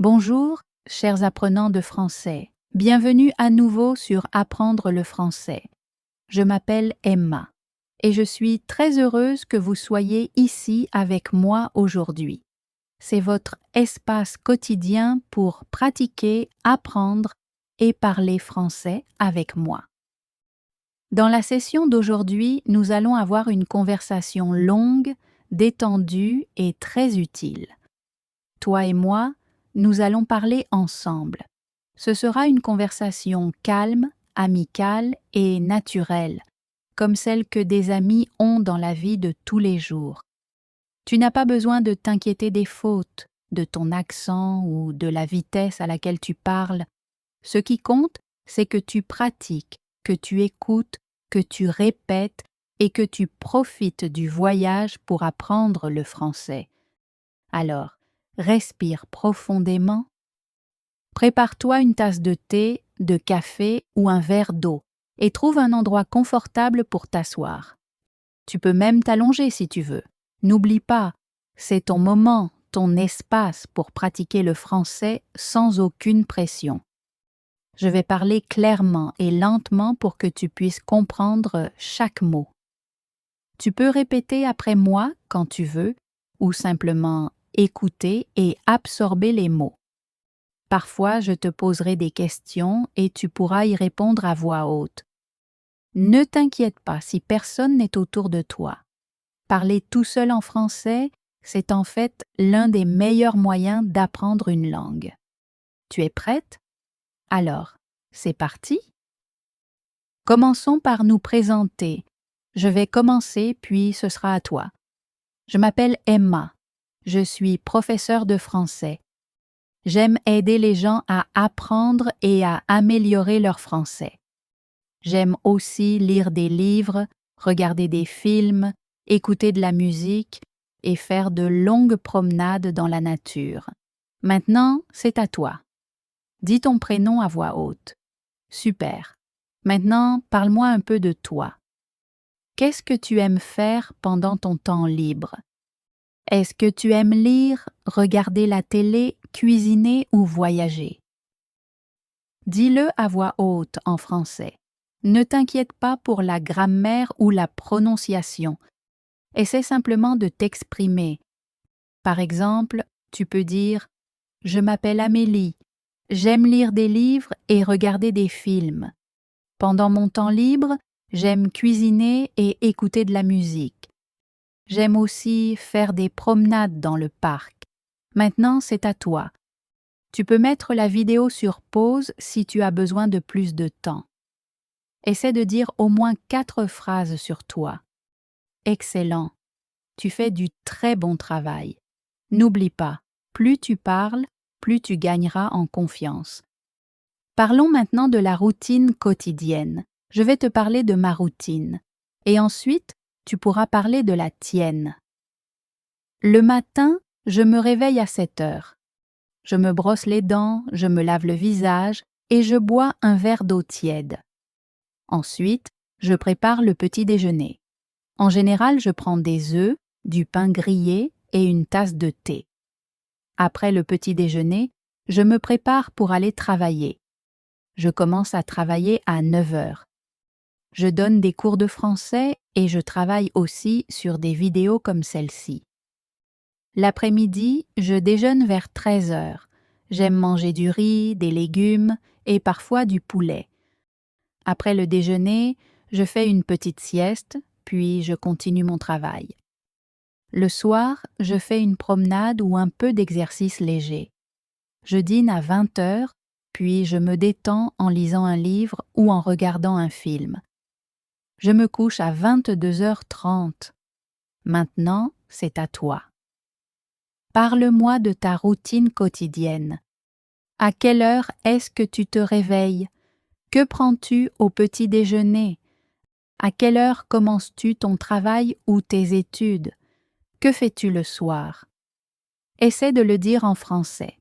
Bonjour, chers apprenants de français. Bienvenue à nouveau sur Apprendre le français. Je m'appelle Emma et je suis très heureuse que vous soyez ici avec moi aujourd'hui. C'est votre espace quotidien pour pratiquer, apprendre et parler français avec moi. Dans la session d'aujourd'hui, nous allons avoir une conversation longue, détendue et très utile. Toi et moi, nous allons parler ensemble. Ce sera une conversation calme, amicale et naturelle, comme celle que des amis ont dans la vie de tous les jours. Tu n'as pas besoin de t'inquiéter des fautes, de ton accent ou de la vitesse à laquelle tu parles. Ce qui compte, c'est que tu pratiques, que tu écoutes, que tu répètes et que tu profites du voyage pour apprendre le français. Alors, respire profondément. Prépare-toi une tasse de thé, de café ou un verre d'eau et trouve un endroit confortable pour t'asseoir. Tu peux même t'allonger si tu veux. N'oublie pas, c'est ton moment, ton espace pour pratiquer le français sans aucune pression. Je vais parler clairement et lentement pour que tu puisses comprendre chaque mot. Tu peux répéter après moi quand tu veux ou simplement écouter et absorber les mots. Parfois, je te poserai des questions et tu pourras y répondre à voix haute. Ne t'inquiète pas si personne n'est autour de toi. Parler tout seul en français, c'est en fait l'un des meilleurs moyens d'apprendre une langue. Tu es prête? Alors, c'est parti? Commençons par nous présenter. Je vais commencer, puis ce sera à toi. Je m'appelle Emma. Je suis professeure de français. J'aime aider les gens à apprendre et à améliorer leur français. J'aime aussi lire des livres, regarder des films, écouter de la musique et faire de longues promenades dans la nature. Maintenant, c'est à toi. Dis ton prénom à voix haute. Super. Maintenant, parle-moi un peu de toi. Qu'est-ce que tu aimes faire pendant ton temps libre? Est-ce que tu aimes lire, regarder la télé, cuisiner ou voyager? Dis-le à voix haute en français. Ne t'inquiète pas pour la grammaire ou la prononciation. Essaie simplement de t'exprimer. Par exemple, tu peux dire « Je m'appelle Amélie. J'aime lire des livres et regarder des films. Pendant mon temps libre, j'aime cuisiner et écouter de la musique. J'aime aussi faire des promenades dans le parc. Maintenant, c'est à toi. Tu peux mettre la vidéo sur pause si tu as besoin de plus de temps. Essaie de dire au moins 4 phrases sur toi. Excellent. Tu fais du très bon travail. N'oublie pas, plus tu parles, plus tu gagneras en confiance. Parlons maintenant de la routine quotidienne. Je vais te parler de ma routine. Et ensuite, tu pourras parler de la tienne. Le matin, je me réveille à 7 heures. Je me brosse les dents, je me lave le visage et je bois un verre d'eau tiède. Ensuite, je prépare le petit déjeuner. En général, je prends des œufs, du pain grillé et une tasse de thé. Après le petit déjeuner, je me prépare pour aller travailler. Je commence à travailler à 9 heures. Je donne des cours de français et je travaille aussi sur des vidéos comme celle-ci. L'après-midi, je déjeune vers 13 heures. J'aime manger du riz, des légumes et parfois du poulet. Après le déjeuner, je fais une petite sieste, puis je continue mon travail. Le soir, je fais une promenade ou un peu d'exercice léger. Je dîne à 20 heures, puis je me détends en lisant un livre ou en regardant un film. Je me couche à 22h30. Maintenant, c'est à toi. Parle-moi de ta routine quotidienne. À quelle heure est-ce que tu te réveilles? Que prends-tu au petit déjeuner? À quelle heure commences-tu ton travail ou tes études? Que fais-tu le soir? Essaie de le dire en français.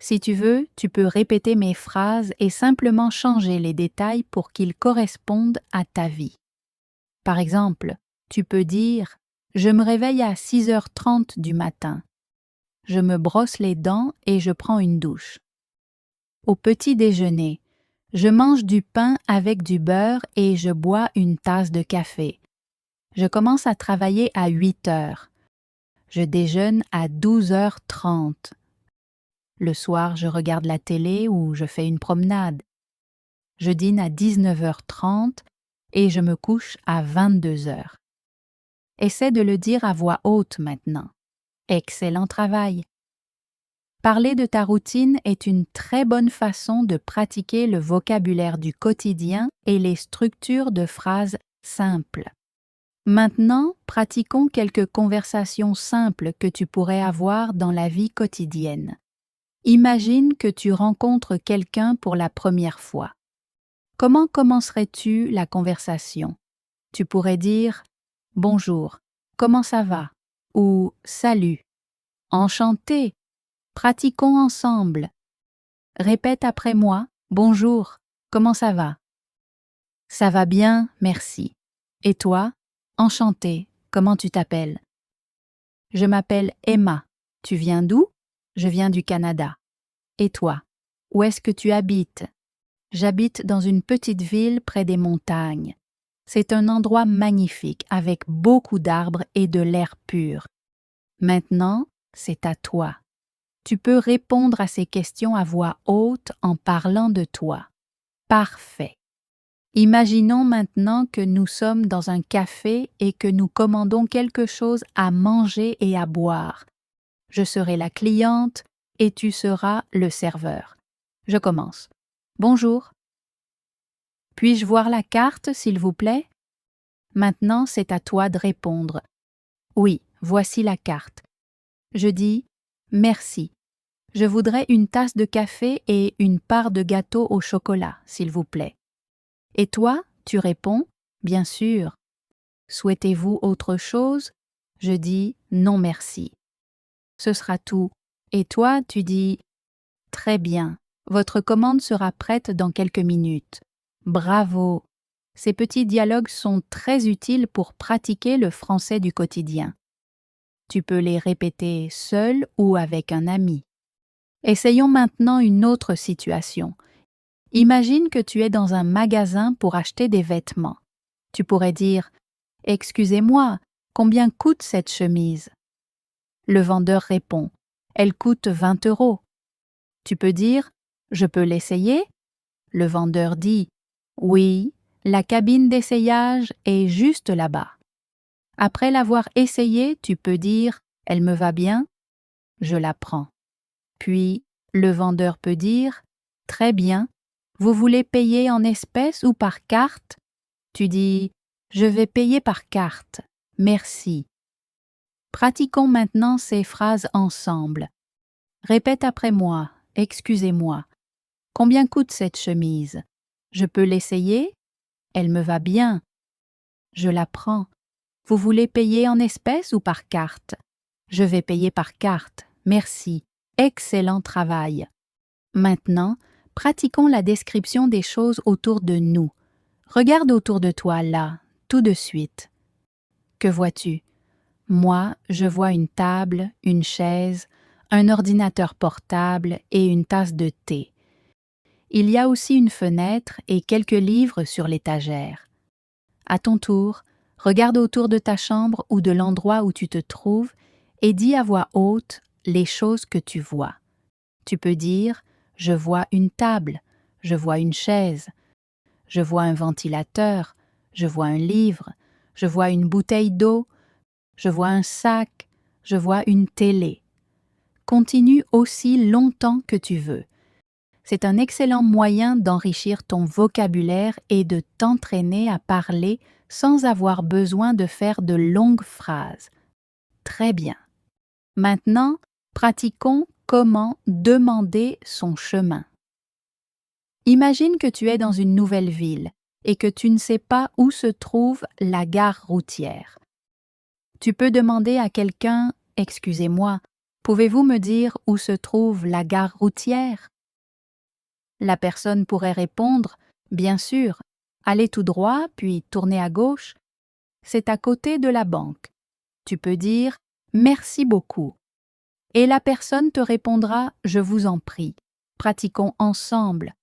Si tu veux, tu peux répéter mes phrases et simplement changer les détails pour qu'ils correspondent à ta vie. Par exemple, tu peux dire « Je me réveille à 6h30 du matin ». je me brosse les dents et je prends une douche. Au petit déjeuner, je mange du pain avec du beurre et je bois une tasse de café. Je commence à travailler à 8 heures. Je déjeune à 12h30. Le soir, je regarde la télé ou je fais une promenade. Je dîne à 19h30 et je me couche à 22h. Essaie de le dire à voix haute maintenant. Excellent travail. Parler de ta routine est une très bonne façon de pratiquer le vocabulaire du quotidien et les structures de phrases simples. Maintenant, pratiquons quelques conversations simples que tu pourrais avoir dans la vie quotidienne. Imagine que tu rencontres quelqu'un pour la première fois. Comment commencerais-tu la conversation? Tu pourrais dire « Bonjour, comment ça va ?» ou « Salut, enchanté, pratiquons ensemble. » Répète après moi « Bonjour, comment ça va ?» Ça va bien, merci. Et toi? Enchanté, comment tu t'appelles? Je m'appelle Emma. Tu viens d'où? Je viens du Canada. Et toi? Où est-ce que tu habites? J'habite dans une petite ville près des montagnes. C'est un endroit magnifique avec beaucoup d'arbres et de l'air pur. Maintenant, c'est à toi. Tu peux répondre à ces questions à voix haute en parlant de toi. Parfait. Imaginons maintenant que nous sommes dans un café et que nous commandons quelque chose à manger et à boire. Je serai la cliente et tu seras le serveur. Je commence. Bonjour. Puis-je voir la carte, s'il vous plaît? Maintenant, c'est à toi de répondre. Oui, voici la carte. Je dis merci. Je voudrais une tasse de café et une part de gâteau au chocolat, s'il vous plaît. Et toi, tu réponds, bien sûr. Souhaitez-vous autre chose? Je dis non merci. Ce sera tout. Et toi, tu dis très bien. Votre commande sera prête dans quelques minutes. Bravo! Ces petits dialogues sont très utiles pour pratiquer le français du quotidien. Tu peux les répéter seul ou avec un ami. Essayons maintenant une autre situation. Imagine que tu es dans un magasin pour acheter des vêtements. Tu pourrais dire « Excusez-moi, combien coûte cette chemise ?» Le vendeur répond « Elle coûte 20 €. Tu peux dire « Je peux l'essayer ?» Le vendeur dit « Oui, la cabine d'essayage est juste là-bas. » Après l'avoir essayée, tu peux dire « Elle me va bien ?» Je la prends. Puis, le vendeur peut dire « Très bien, vous voulez payer en espèces ou par carte ?» Tu dis « Je vais payer par carte. Merci. » Pratiquons maintenant ces phrases ensemble. Répète après moi. Excusez-moi. Combien coûte cette chemise? Je peux l'essayer? Elle me va bien. Je la prends. Vous voulez payer en espèces ou par carte? Je vais payer par carte. Merci. Excellent travail. Maintenant, pratiquons la description des choses autour de nous. Regarde autour de toi là, tout de suite. Que vois-tu? Moi, je vois une table, une chaise, un ordinateur portable et une tasse de thé. Il y a aussi une fenêtre et quelques livres sur l'étagère. À ton tour, regarde autour de ta chambre ou de l'endroit où tu te trouves et dis à voix haute les choses que tu vois. Tu peux dire « Je vois une table, je vois une chaise, je vois un ventilateur, je vois un livre, je vois une bouteille d'eau, je vois un sac, je vois une télé. » Continue aussi longtemps que tu veux. C'est un excellent moyen d'enrichir ton vocabulaire et de t'entraîner à parler sans avoir besoin de faire de longues phrases. Très bien. Maintenant, pratiquons comment demander son chemin. Imagine que tu es dans une nouvelle ville et que tu ne sais pas où se trouve la gare routière. Tu peux demander à quelqu'un « Excusez-moi, pouvez-vous me dire où se trouve la gare routière ?» La personne pourrait répondre « Bien sûr, allez tout droit, puis tournez à gauche. C'est à côté de la banque. » Tu peux dire « Merci beaucoup. » et la personne te répondra « Je vous en prie ». Pratiquons ensemble.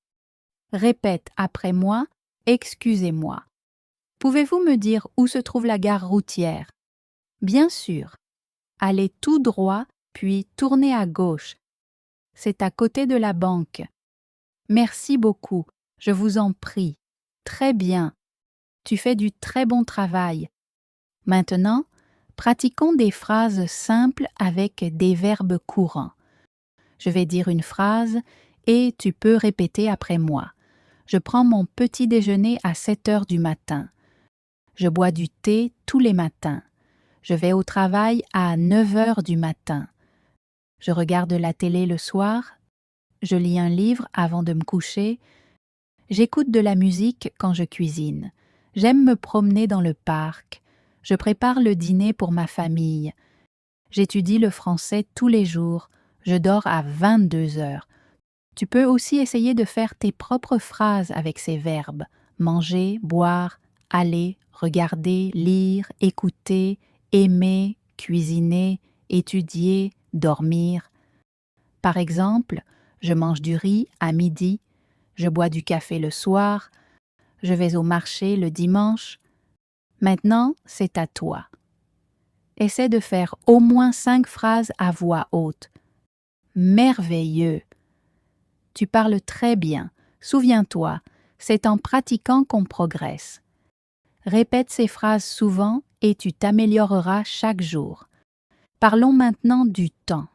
Répète après moi « Excusez-moi ». Pouvez-vous me dire où se trouve la gare routière? Bien sûr. Allez tout droit, puis tournez à gauche. C'est à côté de la banque. Merci beaucoup, je vous en prie. Très bien. Tu fais du très bon travail. Maintenant, pratiquons des phrases simples avec des verbes courants. Je vais dire une phrase et tu peux répéter après moi. Je prends mon petit déjeuner à 7 heures du matin. Je bois du thé tous les matins. Je vais au travail à 9 heures du matin. Je regarde la télé le soir. Je lis un livre avant de me coucher. J'écoute de la musique quand je cuisine. J'aime me promener dans le parc. Je prépare le dîner pour ma famille. J'étudie le français tous les jours. Je dors à 22 heures. Tu peux aussi essayer de faire tes propres phrases avec ces verbes. Manger, boire, aller, regarder, lire, écouter, aimer, cuisiner, étudier, dormir. Par exemple, je mange du riz à midi, je bois du café le soir, je vais au marché le dimanche. Maintenant, c'est à toi. Essaie de faire au moins 5 phrases à voix haute. Merveilleux! Tu parles très bien. Souviens-toi, c'est en pratiquant qu'on progresse. Répète ces phrases souvent et tu t'amélioreras chaque jour. Parlons maintenant du temps.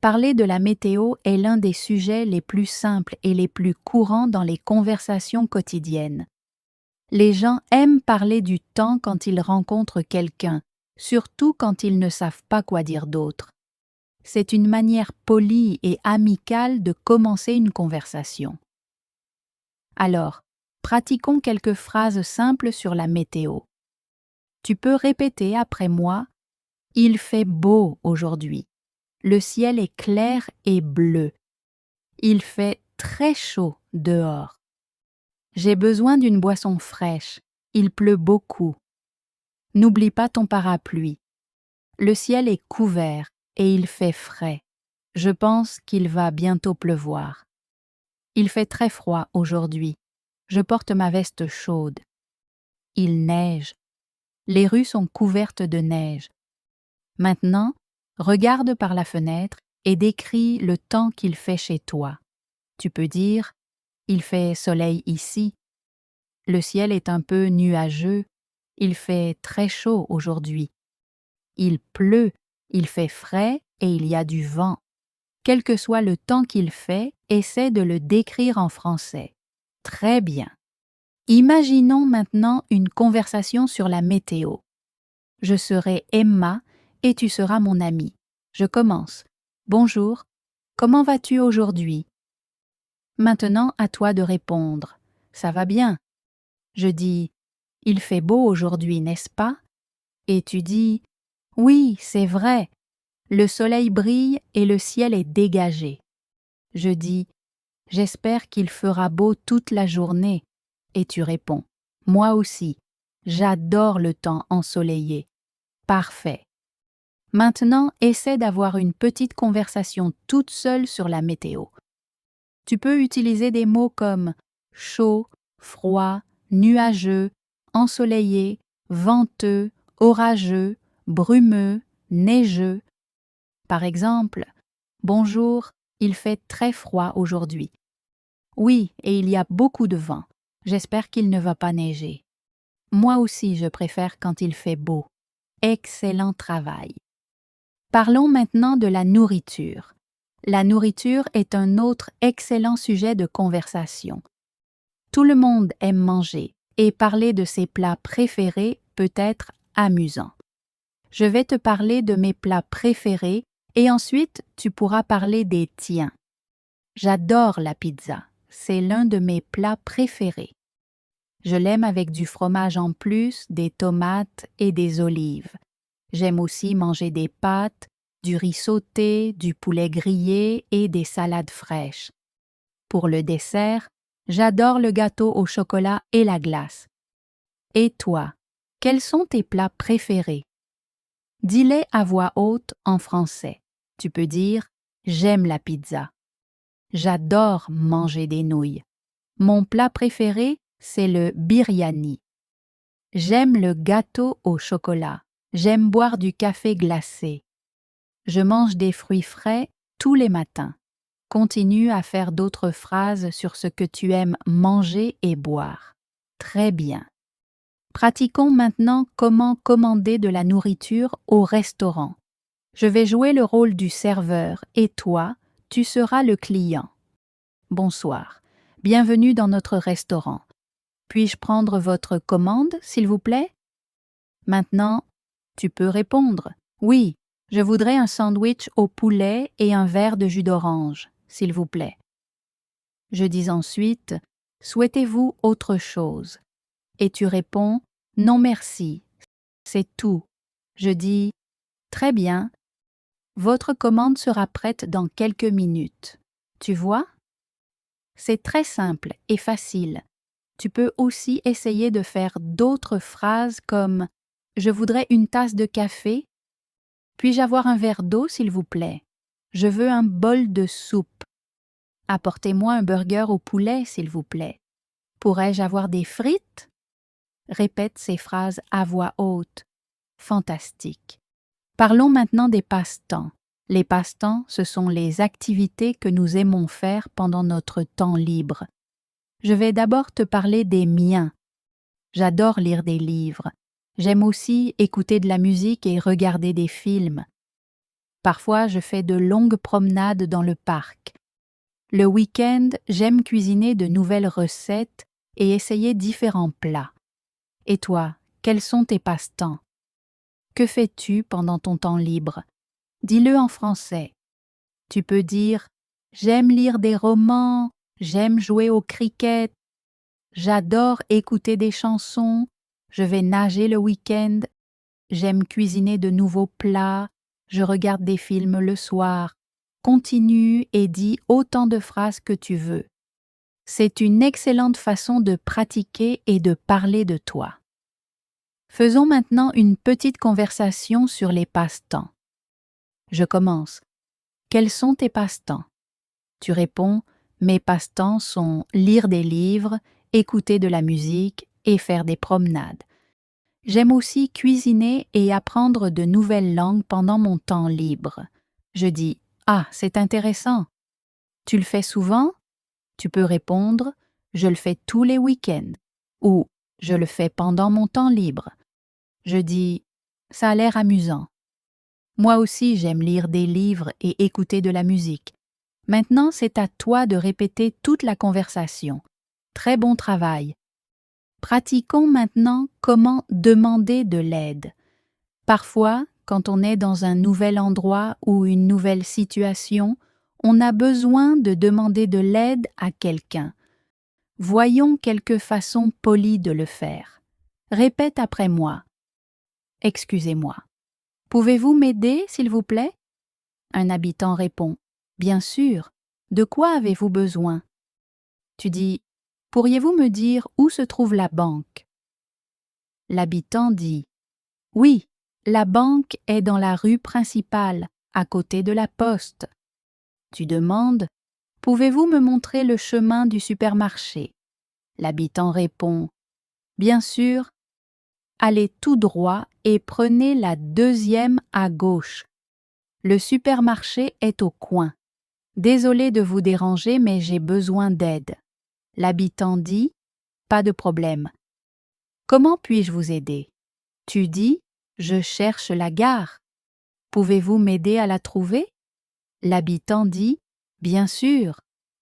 Parler de la météo est l'un des sujets les plus simples et les plus courants dans les conversations quotidiennes. Les gens aiment parler du temps quand ils rencontrent quelqu'un, surtout quand ils ne savent pas quoi dire d'autre. C'est une manière polie et amicale de commencer une conversation. Alors, pratiquons quelques phrases simples sur la météo. Tu peux répéter après moi « Il fait beau aujourd'hui ». Le ciel est clair et bleu. Il fait très chaud dehors. J'ai besoin d'une boisson fraîche. Il pleut beaucoup. N'oublie pas ton parapluie. Le ciel est couvert et il fait frais. Je pense qu'il va bientôt pleuvoir. Il fait très froid aujourd'hui. Je porte ma veste chaude. Il neige. Les rues sont couvertes de neige. Maintenant, regarde par la fenêtre et décris le temps qu'il fait chez toi. Tu peux dire « Il fait soleil ici ». Le ciel est un peu nuageux. Il fait très chaud aujourd'hui. Il pleut, il fait frais et il y a du vent. Quel que soit le temps qu'il fait, essaie de le décrire en français. Très bien. Imaginons maintenant une conversation sur la météo. Je serai Emma et tu seras mon amie. Je commence. Bonjour, comment vas-tu aujourd'hui? Maintenant, à toi de répondre. Ça va bien. Je dis, il fait beau aujourd'hui, n'est-ce pas? Et tu dis, oui, c'est vrai. Le soleil brille et le ciel est dégagé. Je dis, j'espère qu'il fera beau toute la journée. Et tu réponds, moi aussi. J'adore le temps ensoleillé. Parfait. Maintenant, essaie d'avoir une petite conversation toute seule sur la météo. Tu peux utiliser des mots comme chaud, froid, nuageux, ensoleillé, venteux, orageux, brumeux, neigeux. Par exemple, bonjour, il fait très froid aujourd'hui. Oui, et il y a beaucoup de vent. J'espère qu'il ne va pas neiger. Moi aussi, je préfère quand il fait beau. Excellent travail. Parlons maintenant de la nourriture. La nourriture est un autre excellent sujet de conversation. Tout le monde aime manger et parler de ses plats préférés peut être amusant. Je vais te parler de mes plats préférés et ensuite tu pourras parler des tiens. J'adore la pizza, c'est l'un de mes plats préférés. Je l'aime avec du fromage en plus, des tomates et des olives. J'aime aussi manger des pâtes, du riz sauté, du poulet grillé et des salades fraîches. Pour le dessert, j'adore le gâteau au chocolat et la glace. Et toi, quels sont tes plats préférés? Dis-les à voix haute en français. Tu peux dire « J'aime la pizza ». J'adore manger des nouilles. Mon plat préféré, c'est le biryani. J'aime le gâteau au chocolat. J'aime boire du café glacé. Je mange des fruits frais tous les matins. Continue à faire d'autres phrases sur ce que tu aimes manger et boire. Très bien. Pratiquons maintenant comment commander de la nourriture au restaurant. Je vais jouer le rôle du serveur et toi, tu seras le client. Bonsoir. Bienvenue dans notre restaurant. Puis-je prendre votre commande, s'il vous plaît? Maintenant, tu peux répondre. Oui, je voudrais un sandwich au poulet et un verre de jus d'orange, s'il vous plaît. Je dis ensuite, souhaitez-vous autre chose? Et tu réponds, non merci, c'est tout. Je dis, très bien, votre commande sera prête dans quelques minutes. Tu vois? C'est très simple et facile. Tu peux aussi essayer de faire d'autres phrases comme « Je voudrais une tasse de café. Puis-je avoir un verre d'eau, s'il vous plaît? Je veux un bol de soupe. Apportez-moi un burger au poulet, s'il vous plaît. Pourrais-je avoir des frites? » Répète ces phrases à voix haute. Fantastique. Parlons maintenant des passe-temps. Les passe-temps, ce sont les activités que nous aimons faire pendant notre temps libre. Je vais d'abord te parler des miens. J'adore lire des livres. J'aime aussi écouter de la musique et regarder des films. Parfois, je fais de longues promenades dans le parc. Le week-end, j'aime cuisiner de nouvelles recettes et essayer différents plats. Et toi, quels sont tes passe-temps? Que fais-tu pendant ton temps libre? Dis-le en français. Tu peux dire « J'aime lire des romans, j'aime jouer au cricket, j'adore écouter des chansons, je vais nager le week-end, j'aime cuisiner de nouveaux plats, je regarde des films le soir. » Continue et dis autant de phrases que tu veux. C'est une excellente façon de pratiquer et de parler de toi. Faisons maintenant une petite conversation sur les passe-temps. Je commence. Quels sont tes passe-temps? Tu réponds, mes passe-temps sont lire des livres, écouter de la musique et faire des promenades. J'aime aussi cuisiner et apprendre de nouvelles langues pendant mon temps libre. Je dis, ah, c'est intéressant. Tu le fais souvent? Tu peux répondre, je le fais tous les week-ends ou je le fais pendant mon temps libre. Je dis, ça a l'air amusant. Moi aussi, j'aime lire des livres et écouter de la musique. Maintenant, c'est à toi de répéter toute la conversation. Très bon travail. Pratiquons maintenant comment demander de l'aide. Parfois, quand on est dans un nouvel endroit ou une nouvelle situation, on a besoin de demander de l'aide à quelqu'un. Voyons quelques façons polies de le faire. Répète après moi. Excusez-moi. Pouvez-vous m'aider, s'il vous plaît? Un habitant répond. Bien sûr. De quoi avez-vous besoin? Tu dis. Pourriez-vous me dire où se trouve la banque? L'habitant dit. Oui, la banque est dans la rue principale, à côté de la poste. Tu demandes. Pouvez-vous me montrer le chemin du supermarché? L'habitant répond. Bien sûr. Allez tout droit et prenez la deuxième à gauche. Le supermarché est au coin. Désolé de vous déranger, mais j'ai besoin d'aide. L'habitant dit, pas de problème. Comment puis-je vous aider? Tu dis, je cherche la gare. Pouvez-vous m'aider à la trouver? L'habitant dit, bien sûr.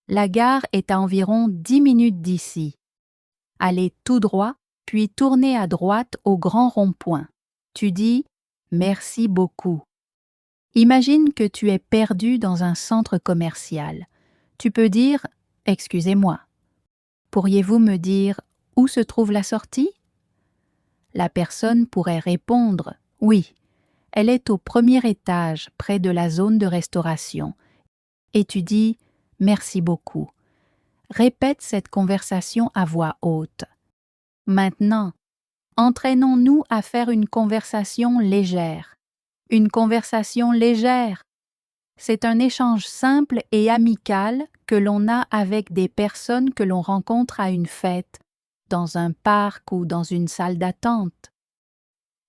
La gare est à environ 10 minutes d'ici. Allez tout droit, puis tournez à droite au grand rond-point. Tu dis, merci beaucoup. Imagine que tu es perdu dans un centre commercial. Tu peux dire, excusez-moi. Pourriez-vous me dire où se trouve la sortie? La personne pourrait répondre, oui, elle est au premier étage, près de la zone de restauration. Et tu dis, merci beaucoup. Répète cette conversation à voix haute. Maintenant, entraînons-nous à faire une conversation légère. Une conversation légère. C'est un échange simple et amical que l'on a avec des personnes que l'on rencontre à une fête, dans un parc ou dans une salle d'attente.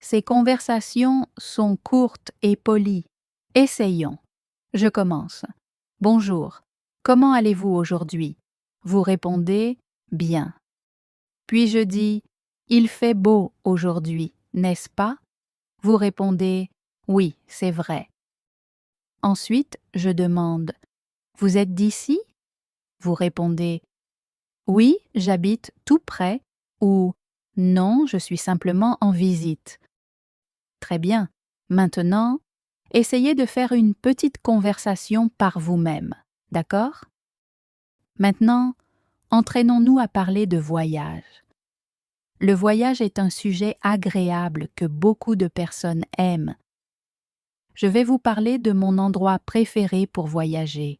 Ces conversations sont courtes et polies. Essayons. Je commence. Bonjour. Comment allez-vous aujourd'hui? Vous répondez bien. Puis je dis il fait beau aujourd'hui, n'est-ce pas? Vous répondez oui, c'est vrai. Ensuite, je demande vous êtes d'ici? Vous répondez oui, j'habite tout près ou non, je suis simplement en visite. Très bien. Maintenant, essayez de faire une petite conversation par vous-même, d'accord? Maintenant, entraînons-nous à parler de voyage. Le voyage est un sujet agréable que beaucoup de personnes aiment. Je vais vous parler de mon endroit préféré pour voyager.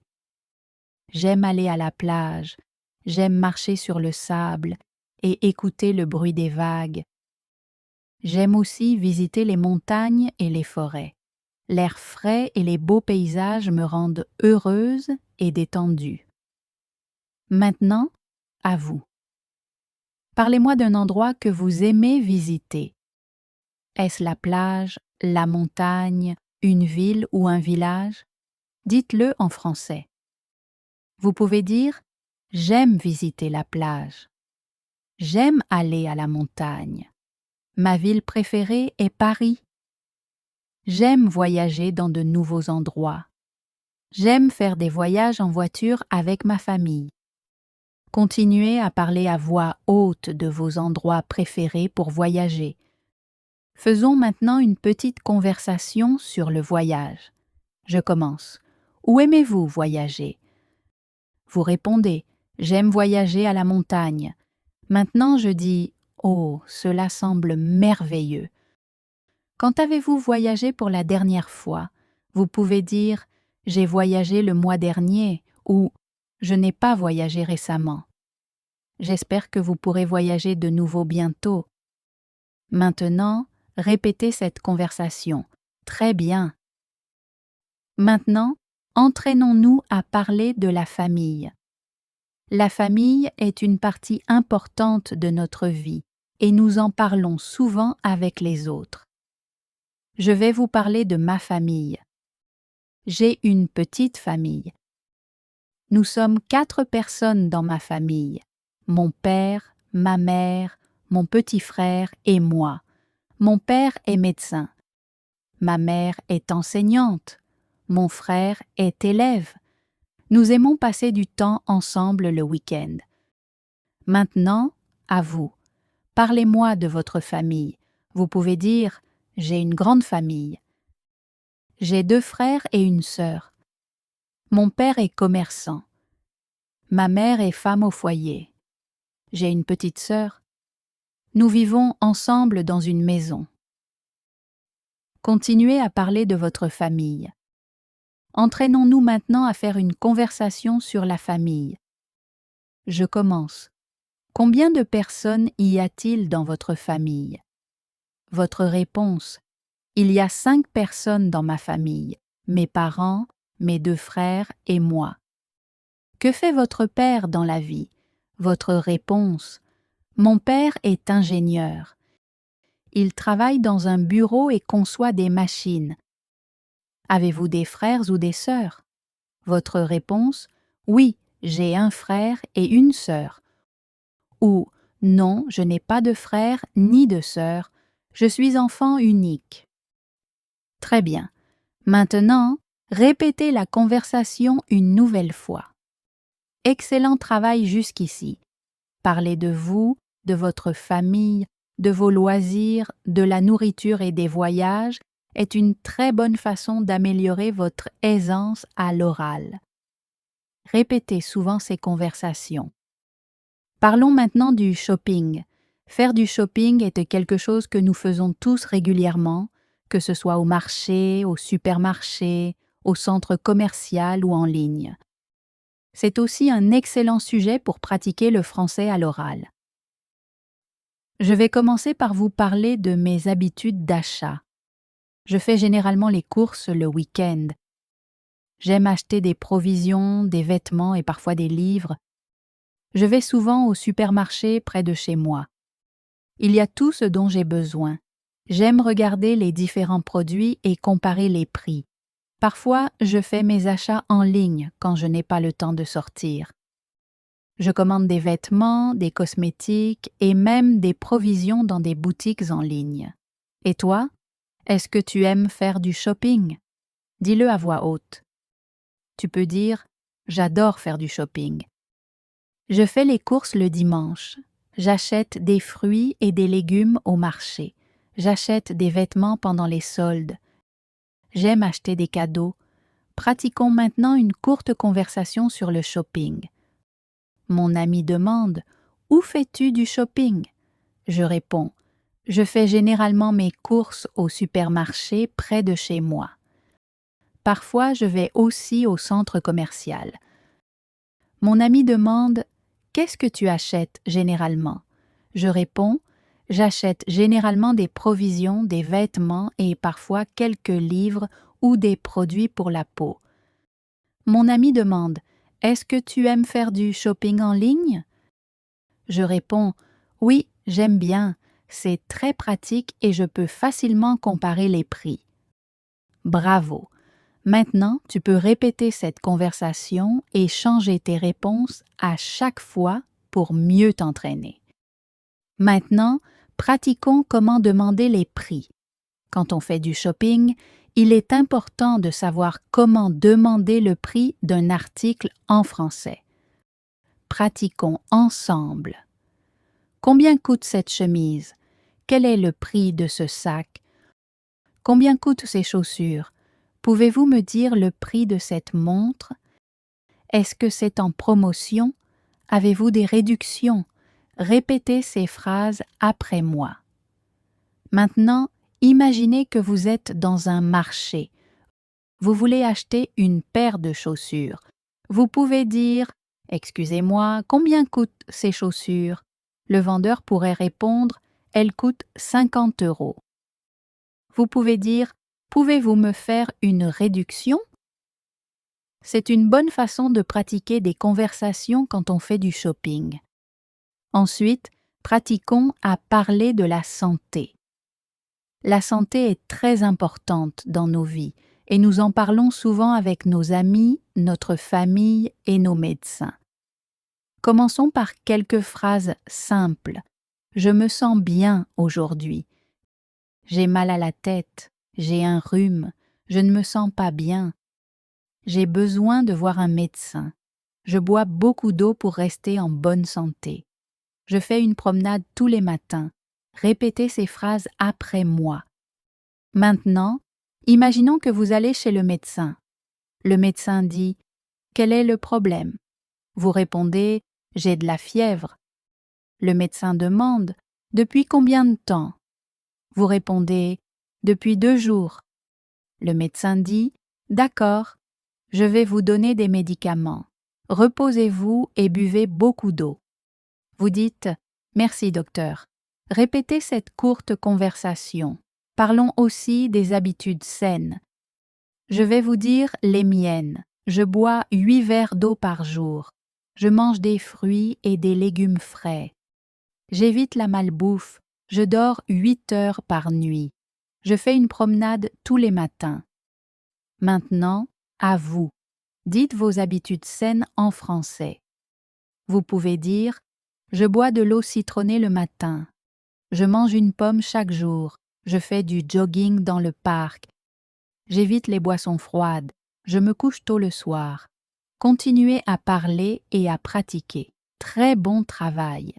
J'aime aller à la plage, j'aime marcher sur le sable et écouter le bruit des vagues. J'aime aussi visiter les montagnes et les forêts. L'air frais et les beaux paysages me rendent heureuse et détendue. Maintenant, à vous. Parlez-moi d'un endroit que vous aimez visiter. Est-ce la plage, la montagne, une ville ou un village? Dites-le en français. Vous pouvez dire « J'aime visiter la plage ». J'aime aller à la montagne. Ma ville préférée est Paris. J'aime voyager dans de nouveaux endroits. J'aime faire des voyages en voiture avec ma famille. Continuez à parler à voix haute de vos endroits préférés pour voyager. Faisons maintenant une petite conversation sur le voyage. Je commence. Où aimez-vous voyager? Vous répondez. J'aime voyager à la montagne. Maintenant je dis oh, cela semble merveilleux. Quand avez-vous voyagé pour la dernière fois? Vous pouvez dire j'ai voyagé le mois dernier ou je n'ai pas voyagé récemment. J'espère que vous pourrez voyager de nouveau bientôt. Maintenant, répétez cette conversation. Très bien. Maintenant, entraînons-nous à parler de la famille. La famille est une partie importante de notre vie et nous en parlons souvent avec les autres. Je vais vous parler de ma famille. J'ai une petite famille. Nous sommes 4 personnes dans ma famille. Mon père, ma mère, mon petit frère et moi. Mon père est médecin. Ma mère est enseignante. Mon frère est élève. Nous aimons passer du temps ensemble le week-end. Maintenant, à vous. Parlez-moi de votre famille. Vous pouvez dire « J'ai une grande famille ». J'ai 2 frères et une sœur. Mon père est commerçant. Ma mère est femme au foyer. J'ai une petite sœur. Nous vivons ensemble dans une maison. Continuez à parler de votre famille. Entraînons-nous maintenant à faire une conversation sur la famille. Je commence. Combien de personnes y a-t-il dans votre famille? Votre réponse. Il y a 5 personnes dans ma famille, mes parents, mes 2 frères et moi. Que fait votre père dans la vie? Votre réponse. Mon père est ingénieur. Il travaille dans un bureau et conçoit des machines. Avez-vous des frères ou des sœurs? Votre réponse. Oui, j'ai un frère et une sœur. Ou non, je n'ai pas de frère ni de sœur. Je suis enfant unique. Très bien. Maintenant, répétez la conversation une nouvelle fois. Excellent travail jusqu'ici. Parlez de vous, de votre famille, de vos loisirs, de la nourriture et des voyages est une très bonne façon d'améliorer votre aisance à l'oral. Répétez souvent ces conversations. Parlons maintenant du shopping. Faire du shopping est quelque chose que nous faisons tous régulièrement, que ce soit au marché, au supermarché, au centre commercial ou en ligne. C'est aussi un excellent sujet pour pratiquer le français à l'oral. Je vais commencer par vous parler de mes habitudes d'achat. Je fais généralement les courses le week-end. J'aime acheter des provisions, des vêtements et parfois des livres. Je vais souvent au supermarché près de chez moi. Il y a tout ce dont j'ai besoin. J'aime regarder les différents produits et comparer les prix. Parfois, je fais mes achats en ligne quand je n'ai pas le temps de sortir. Je commande des vêtements, des cosmétiques et même des provisions dans des boutiques en ligne. Et toi, est-ce que tu aimes faire du shopping? Dis-le à voix haute. Tu peux dire « J'adore faire du shopping ». Je fais les courses le dimanche. J'achète des fruits et des légumes au marché. J'achète des vêtements pendant les soldes. J'aime acheter des cadeaux. Pratiquons maintenant une courte conversation sur le shopping. Mon ami demande « Où fais-tu du shopping ?» Je réponds « Je fais généralement mes courses au supermarché près de chez moi. Parfois, je vais aussi au centre commercial. » Mon ami demande « Qu'est-ce que tu achètes généralement ?» Je réponds « J'achète généralement des provisions, des vêtements et parfois quelques livres ou des produits pour la peau. » Mon ami demande « Est-ce que tu aimes faire du shopping en ligne ?» Je réponds « Oui, j'aime bien, c'est très pratique et je peux facilement comparer les prix. » Bravo! Maintenant, tu peux répéter cette conversation et changer tes réponses à chaque fois pour mieux t'entraîner. Maintenant, pratiquons comment demander les prix. Quand on fait du shopping, il est important de savoir comment demander le prix d'un article en français. Pratiquons ensemble. Combien coûte cette chemise? Quel est le prix de ce sac? Combien coûtent ces chaussures? Pouvez-vous me dire le prix de cette montre? Est-ce que c'est en promotion? Avez-vous des réductions? Répétez ces phrases après moi. Maintenant, imaginez que vous êtes dans un marché. Vous voulez acheter une paire de chaussures. Vous pouvez dire « Excusez-moi, combien coûtent ces chaussures ?» Le vendeur pourrait répondre « Elles coûtent 50 €. Vous pouvez dire « Pouvez-vous me faire une réduction ?» C'est une bonne façon de pratiquer des conversations quand on fait du shopping. Ensuite, pratiquons à parler de la santé. La santé est très importante dans nos vies et nous en parlons souvent avec nos amis, notre famille et nos médecins. Commençons par quelques phrases simples. Je me sens bien aujourd'hui. J'ai mal à la tête, j'ai un rhume, je ne me sens pas bien. J'ai besoin de voir un médecin. Je bois beaucoup d'eau pour rester en bonne santé. Je fais une promenade tous les matins. Répétez ces phrases après moi. Maintenant, imaginons que vous allez chez le médecin. Le médecin dit « Quel est le problème ?» Vous répondez « J'ai de la fièvre ». Le médecin demande « Depuis combien de temps ?» Vous répondez « Depuis 2 jours ». Le médecin dit « D'accord, je vais vous donner des médicaments. Reposez-vous et buvez beaucoup d'eau. » Vous dites « Merci docteur ». Répétez cette courte conversation. Parlons aussi des habitudes saines. Je vais vous dire les miennes. Je bois 8 verres d'eau par jour. Je mange des fruits et des légumes frais. J'évite la malbouffe. Je dors 8 heures par nuit. Je fais une promenade tous les matins. Maintenant, à vous. Dites vos habitudes saines en français. Vous pouvez dire « Je bois de l'eau citronnée le matin. Je mange une pomme chaque jour. Je fais du jogging dans le parc. J'évite les boissons froides. Je me couche tôt le soir. » Continuez à parler et à pratiquer. Très bon travail.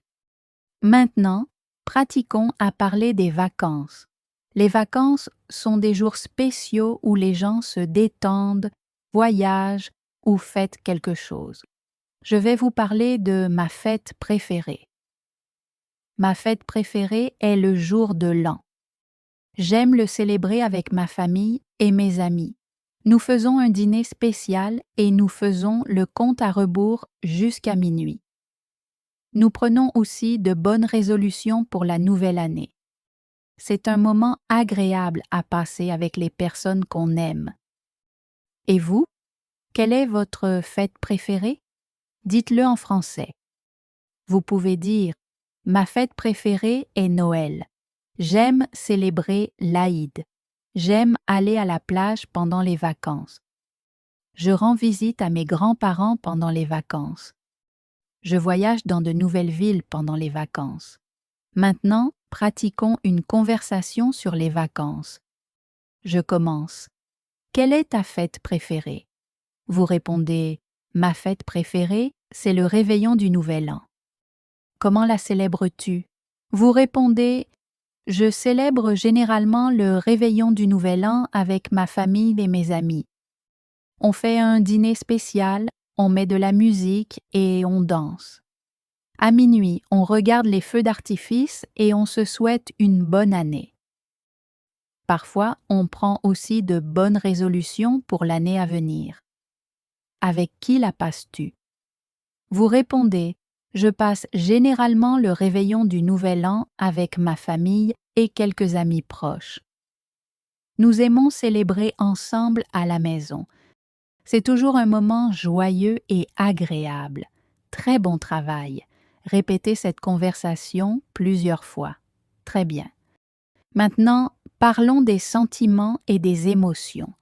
Maintenant, pratiquons à parler des vacances. Les vacances sont des jours spéciaux où les gens se détendent, voyagent ou fêtent quelque chose. Je vais vous parler de ma fête préférée. Ma fête préférée est le jour de l'an. J'aime le célébrer avec ma famille et mes amis. Nous faisons un dîner spécial et nous faisons le compte à rebours jusqu'à minuit. Nous prenons aussi de bonnes résolutions pour la nouvelle année. C'est un moment agréable à passer avec les personnes qu'on aime. Et vous? Quelle est votre fête préférée? Dites-le en français. Vous pouvez dire « Ma fête préférée est Noël. J'aime célébrer l'Aïd. J'aime aller à la plage pendant les vacances. Je rends visite à mes grands-parents pendant les vacances. Je voyage dans de nouvelles villes pendant les vacances. Maintenant, pratiquons une conversation sur les vacances. Je commence. Quelle est ta fête préférée? Vous répondez « Ma fête préférée, c'est le réveillon du Nouvel An. » Comment la célèbres-tu? Vous répondez « Je célèbre généralement le réveillon du Nouvel An avec ma famille et mes amis. On fait un dîner spécial, on met de la musique et on danse. À minuit, on regarde les feux d'artifice et on se souhaite une bonne année. Parfois, on prend aussi de bonnes résolutions pour l'année à venir. Avec qui la passes-tu? Vous répondez « Je passe généralement le réveillon du Nouvel An avec ma famille et quelques amis proches. Nous aimons célébrer ensemble à la maison. C'est toujours un moment joyeux et agréable. Très bon travail. Répétez cette conversation plusieurs fois. Très bien. Maintenant, parlons des sentiments et des émotions.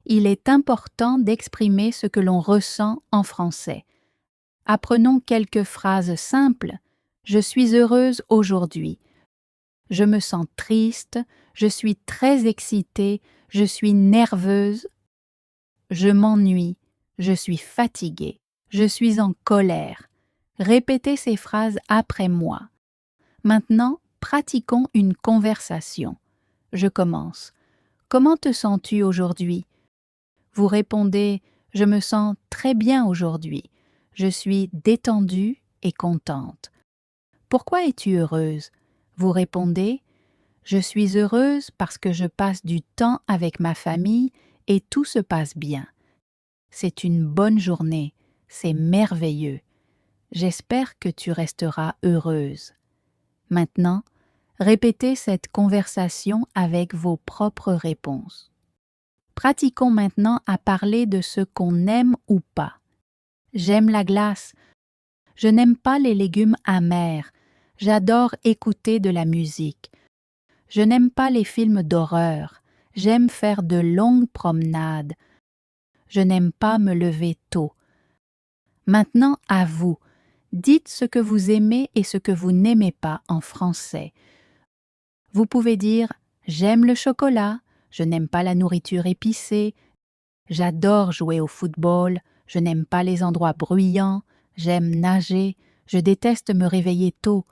Il est important d'exprimer ce que l'on ressent en français. Apprenons quelques phrases simples. Je suis heureuse aujourd'hui. Je me sens triste. Je suis très excitée. Je suis nerveuse. Je m'ennuie. Je suis fatiguée. Je suis en colère. Répétez ces phrases après moi. Maintenant, pratiquons une conversation. Je commence. Comment te sens-tu aujourd'hui? Vous répondez « Je me sens très bien aujourd'hui. Je suis détendue et contente. » Pourquoi es-tu heureuse? Vous répondez « Je suis heureuse parce que je passe du temps avec ma famille et tout se passe bien. C'est une bonne journée, c'est merveilleux. J'espère que tu resteras heureuse. » Maintenant, répétez cette conversation avec vos propres réponses. Pratiquons maintenant à parler de ce qu'on aime ou pas. J'aime la glace. Je n'aime pas les légumes amers. J'adore écouter de la musique. Je n'aime pas les films d'horreur. J'aime faire de longues promenades. Je n'aime pas me lever tôt. Maintenant, à vous. Dites ce que vous aimez et ce que vous n'aimez pas en français. Vous pouvez dire « J'aime le chocolat », « Je n'aime pas la nourriture épicée », « J'adore jouer au football », « Je n'aime pas les endroits bruyants », « J'aime nager », « Je déteste me réveiller tôt ».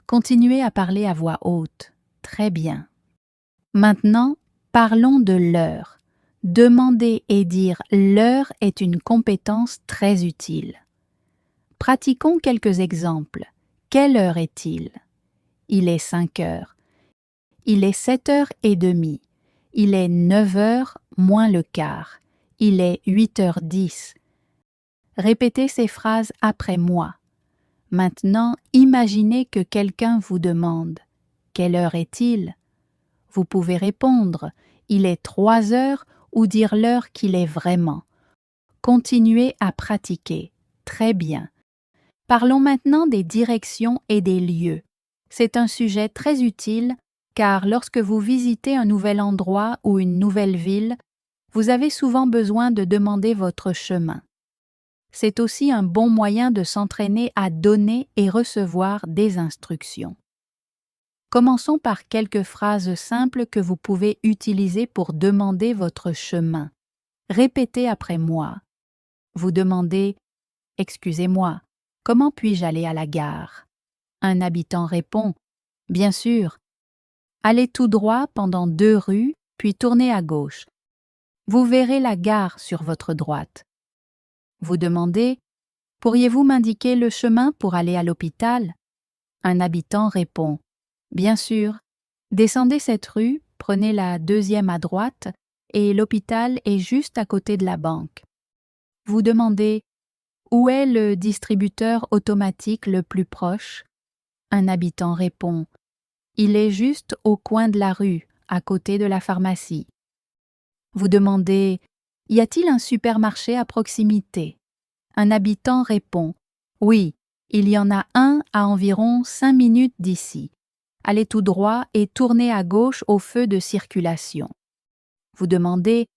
Continuez à parler à voix haute. Très bien. Maintenant, parlons de l'heure. Demander et dire « l'heure » est une compétence très utile. Pratiquons quelques exemples. Quelle heure est-il? Il est 5 heures. Il est 7h30. Il est 9h moins le quart. Il est 8h10. Répétez ces phrases après moi. Maintenant, imaginez que quelqu'un vous demande « Quelle heure est-il » Vous pouvez répondre « Il est 3 heures » ou dire l'heure qu'il est vraiment. Continuez à pratiquer. Très bien. Parlons maintenant des directions et des lieux. C'est un sujet très utile car lorsque vous visitez un nouvel endroit ou une nouvelle ville, vous avez souvent besoin de demander votre chemin. C'est aussi un bon moyen de s'entraîner à donner et recevoir des instructions. Commençons par quelques phrases simples que vous pouvez utiliser pour demander votre chemin. Répétez après moi. Vous demandez « Excusez-moi, comment puis-je aller à la gare ?» Un habitant répond « Bien sûr. » Allez tout droit pendant 2 rues, puis tournez à gauche. Vous verrez la gare sur votre droite. Vous demandez « Pourriez-vous m'indiquer le chemin pour aller à l'hôpital ?» Un habitant répond « Bien sûr. Descendez cette rue, prenez la 2e à droite et l'hôpital est juste à côté de la banque. » Vous demandez « Où est le distributeur automatique le plus proche ?» Un habitant répond « Il est juste au coin de la rue, à côté de la pharmacie. » Vous demandez Y a-t-il un supermarché à proximité? Un habitant répond: oui, il y en a un à environ 5 minutes d'ici. Allez tout droit et tournez à gauche au feu de circulation. Vous demandez: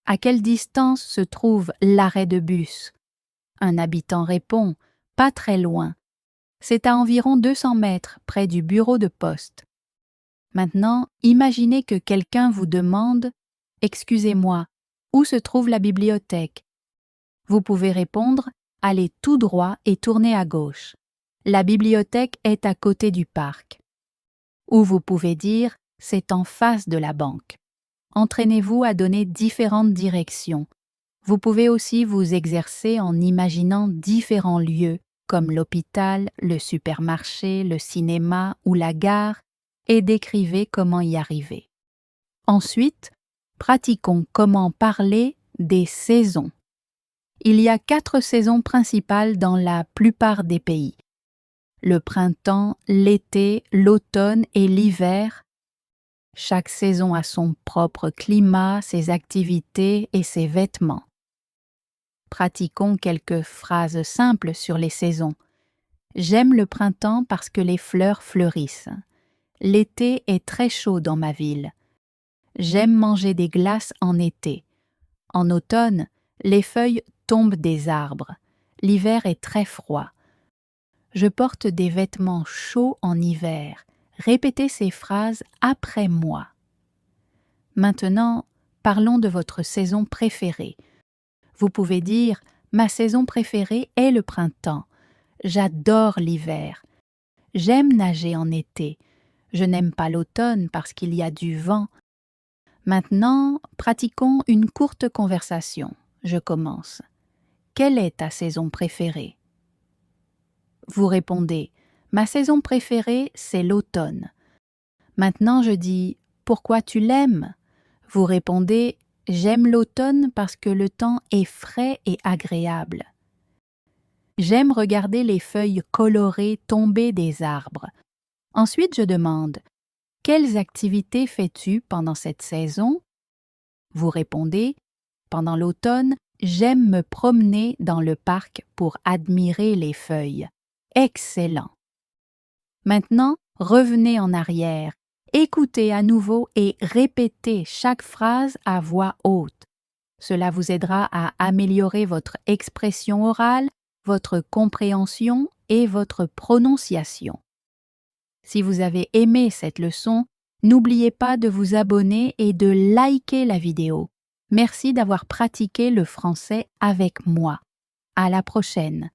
à quelle distance se trouve l'arrêt de bus? Un habitant répond: pas très loin. C'est à environ 200 mètres près du bureau de poste. Maintenant, imaginez que quelqu'un vous demande: excusez-moi, où se trouve la bibliothèque? Vous pouvez répondre: allez tout droit et tournez à gauche. La bibliothèque est à côté du parc. Ou vous pouvez dire: c'est en face de la banque. Entraînez-vous à donner différentes directions. Vous pouvez aussi vous exercer en imaginant différents lieux, comme l'hôpital, le supermarché, le cinéma ou la gare, et décrivez comment y arriver. Ensuite, pratiquons comment parler des saisons. Il y a 4 saisons principales dans la plupart des pays. Le printemps, l'été, l'automne et l'hiver. Chaque saison a son propre climat, ses activités et ses vêtements. Pratiquons quelques phrases simples sur les saisons. J'aime le printemps parce que les fleurs fleurissent. L'été est très chaud dans ma ville. J'aime manger des glaces en été. En automne, les feuilles tombent des arbres. L'hiver est très froid. Je porte des vêtements chauds en hiver. Répétez ces phrases après moi. Maintenant, parlons de votre saison préférée. Vous pouvez dire: ma saison préférée est le printemps. J'adore l'hiver. J'aime nager en été. Je n'aime pas l'automne parce qu'il y a du vent. Maintenant, pratiquons une courte conversation. Je commence. Quelle est ta saison préférée? Vous répondez: ma saison préférée, c'est l'automne. Maintenant, je dis: pourquoi tu l'aimes? Vous répondez: j'aime l'automne parce que le temps est frais et agréable. J'aime regarder les feuilles colorées tomber des arbres. Ensuite, je demande: quelles activités fais-tu pendant cette saison? Vous répondez: pendant l'automne, j'aime me promener dans le parc pour admirer les feuilles. Excellent! Maintenant, revenez en arrière, écoutez à nouveau et répétez chaque phrase à voix haute. Cela vous aidera à améliorer votre expression orale, votre compréhension et votre prononciation. Si vous avez aimé cette leçon, n'oubliez pas de vous abonner et de liker la vidéo. Merci d'avoir pratiqué le français avec moi. À la prochaine!